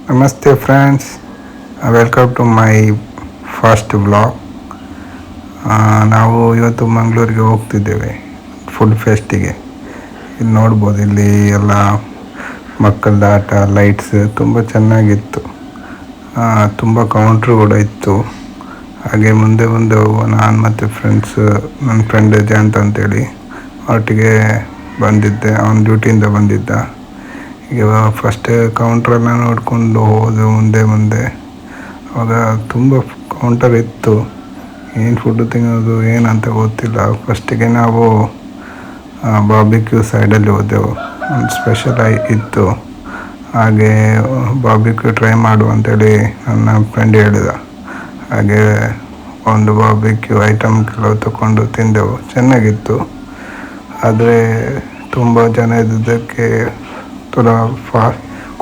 ನಮಸ್ತೆ friends, welcome to my first blog. ನಾವು ಇವತ್ತು ಮಂಗಳೂರಿಗೆ ಹೋಗ್ತಿದ್ದೇವೆ ಫುಡ್ ಫೆಸ್ಟಿಗೆ. ಇಲ್ಲಿ ನೋಡ್ಬೋದು, ಇಲ್ಲಿ ಎಲ್ಲ ಮಕ್ಕಳದ ಆಟ, ಲೈಟ್ಸ್ ತುಂಬ ಚೆನ್ನಾಗಿತ್ತು. ತುಂಬ ಕೌಂಟ್ರು ಕೂಡ ಇತ್ತು. ಹಾಗೆ ಮುಂದೆ ಮುಂದೆ ಹೋಗುವ ನಾನು ಮತ್ತು ಫ್ರೆಂಡ್ಸ್, ನನ್ನ ಫ್ರೆಂಡ್ ಜಯಂತ್ ಅಂತೇಳಿ ಒಟ್ಟಿಗೆ ಬಂದಿದ್ದೆ. ಅವನ ಡ್ಯೂಟಿಯಿಂದ ಬಂದಿದ್ದ. ಈಗ ಫಸ್ಟ್ ಕೌಂಟ್ರೆಲ್ಲ ನೋಡಿಕೊಂಡು ಹೋದೆ ಮುಂದೆ ಮುಂದೆ. ಆವಾಗ ತುಂಬ ಕೌಂಟರ್ ಇತ್ತು. ಏನು ಫುಡ್ಡು ತಿನ್ನೋದು ಏನಂತ ಗೊತ್ತಿಲ್ಲ. ಫಸ್ಟಿಗೆ ನಾವು ಬಾರ್ಬಿಕ್ಯೂ ಸೈಡಲ್ಲಿ ಹೋದೆವು. ಒಂದು ಸ್ಪೆಷಲ್ ಇತ್ತು, ಹಾಗೆ ಬಾರ್ಬಿಕ್ಯೂ ಟ್ರೈ ಮಾಡು ಅಂತೇಳಿ ನನ್ನ ಫ್ರೆಂಡ್ ಹೇಳಿದ. ಹಾಗೆ ಒಂದು ಬಾರ್ಬಿಕ್ಯೂ ಐಟಮ್ ಕೆಲವು ತಗೊಂಡು ತಿಂದೆವು. ಚೆನ್ನಾಗಿತ್ತು. ಆದರೆ ತುಂಬ ಜನ ಇದ್ದದ್ದಕ್ಕೆ ಥರ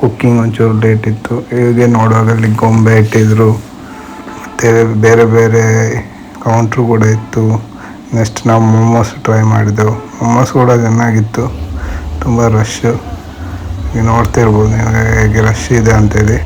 ಕುಕ್ಕಿಂಗ್ ಒಂಚೂರು ಲೇಟ್ ಇತ್ತು. ಹೀಗೆ ನೋಡುವಾಗ ಅಲ್ಲಿ ಗೊಂಬೆ ಇಟ್ಟಿದ್ರು, ಮತ್ತು ಬೇರೆ ಬೇರೆ ಕೌಂಟ್ರು ಕೂಡ ಇತ್ತು. ನೆಕ್ಸ್ಟ್ ನಾವು ಮೊಮೋಸ್ ಟ್ರೈ ಮಾಡಿದೆವು. ಮೊಮೋಸ್ ಕೂಡ ಚೆನ್ನಾಗಿತ್ತು. ತುಂಬ ರಶ್ಶು, ನೀವು ನೋಡ್ತಿರ್ಬೋದು ನೀವು ಹೇಗೆ ರಶ್ ಇದೆ ಅಂತೇಳಿ.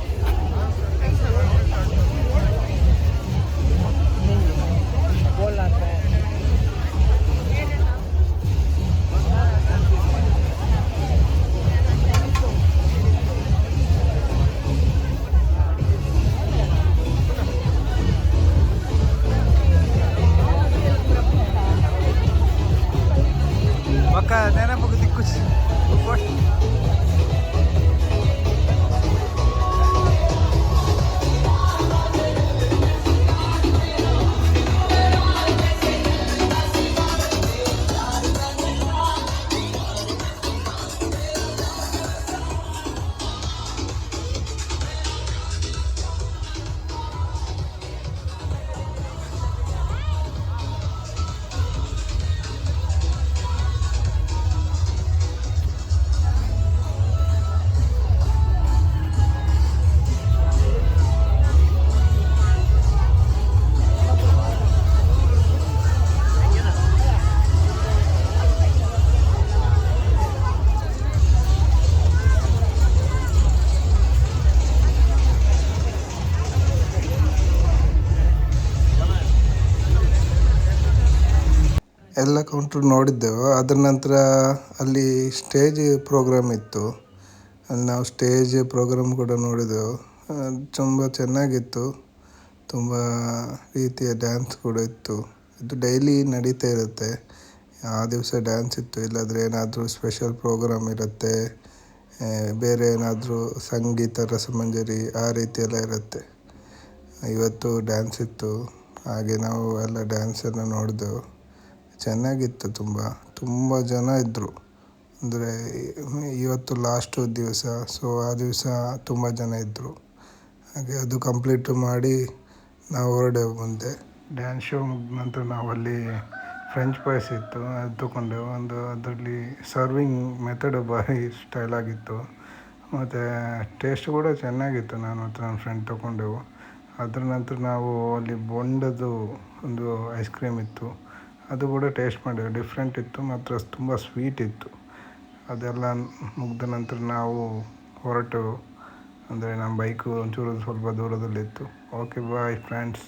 ಎಲ್ಲ ಕೌಂಟ್ರು ನೋಡಿದ್ದೆವು. ಅದರ ನಂತರ ಅಲ್ಲಿ ಸ್ಟೇಜ್ ಪ್ರೋಗ್ರಾಮ್ ಇತ್ತು. ಅಲ್ಲಿ ನಾವು ಸ್ಟೇಜ್ ಪ್ರೋಗ್ರಾಮ್ ಕೂಡ ನೋಡಿದೆವು. ತುಂಬ ಚೆನ್ನಾಗಿತ್ತು. ತುಂಬ ರೀತಿಯ ಡ್ಯಾನ್ಸ್ ಕೂಡ ಇತ್ತು. ಇದು ಡೈಲಿ ನಡೀತಾ ಇರುತ್ತೆ. ಆ ದಿವಸ ಡ್ಯಾನ್ಸ್ ಇತ್ತು, ಇಲ್ಲಾಂದರೆ ಏನಾದರೂ ಸ್ಪೆಷಲ್ ಪ್ರೋಗ್ರಾಮ್ ಇರುತ್ತೆ, ಬೇರೆ ಏನಾದರೂ ಸಂಗೀತ ರಸಮಂಜರಿ ಆ ರೀತಿ ಎಲ್ಲ ಇರುತ್ತೆ. ಇವತ್ತು ಡ್ಯಾನ್ಸ್ ಇತ್ತು, ಹಾಗೆ ನಾವು ಎಲ್ಲ ಡ್ಯಾನ್ಸ್ ಎಲ್ಲ ನೋಡಿದೆವು. ಚೆನ್ನಾಗಿತ್ತು. ತುಂಬ ಜನ ಇದ್ದರು. ಅಂದರೆ ಇವತ್ತು ಲಾಸ್ಟು ದಿವಸ, ಸೊ ಆ ದಿವಸ ತುಂಬ ಜನ ಇದ್ದರು. ಹಾಗೆ ಅದು ಕಂಪ್ಲೀಟ್ ಮಾಡಿ ನಾವು ಹೊರಡೆವು ಮುಂದೆ. ಡ್ಯಾನ್ಸ್ ಶೋ ಮುಗಿದ ನಂತರ ನಾವಲ್ಲಿ ಫ್ರೆಂಚ್ ಫ್ರೈಸ್ ಇತ್ತು, ಅದು ತೊಗೊಂಡೆವು. ಅದರಲ್ಲಿ ಸರ್ವಿಂಗ್ ಮೆಥಡ್ ಭಾರಿ ಸ್ಟೈಲ್ ಆಗಿತ್ತು, ಮತ್ತು ಟೇಸ್ಟ್ ಕೂಡ ಚೆನ್ನಾಗಿತ್ತು. ನಾನು ಮತ್ತು ನನ್ನ ಫ್ರೆಂಡ್ ತೊಗೊಂಡೆವು. ಅದರ ನಂತರ ನಾವು ಅಲ್ಲಿ ಬೊಂಡದ್ದು ಒಂದು ಐಸ್ ಕ್ರೀಮ್ ಇತ್ತು, ಅದು ಕೂಡ ಟೇಸ್ಟ್ ಮಾಡಿದೆವು. ಡಿಫ್ರೆಂಟ್ ಇತ್ತು, ಮಾತ್ರ ತುಂಬ ಸ್ವೀಟ್ ಇತ್ತು. ಅದೆಲ್ಲ ಮುಗಿದ ನಂತರ ನಾವು ಹೊರಟು, ಅಂದರೆ ನಮ್ಮ ಬೈಕು ಒಂಚೂರು ಸ್ವಲ್ಪ ದೂರದಲ್ಲಿತ್ತು. Okay bye friends.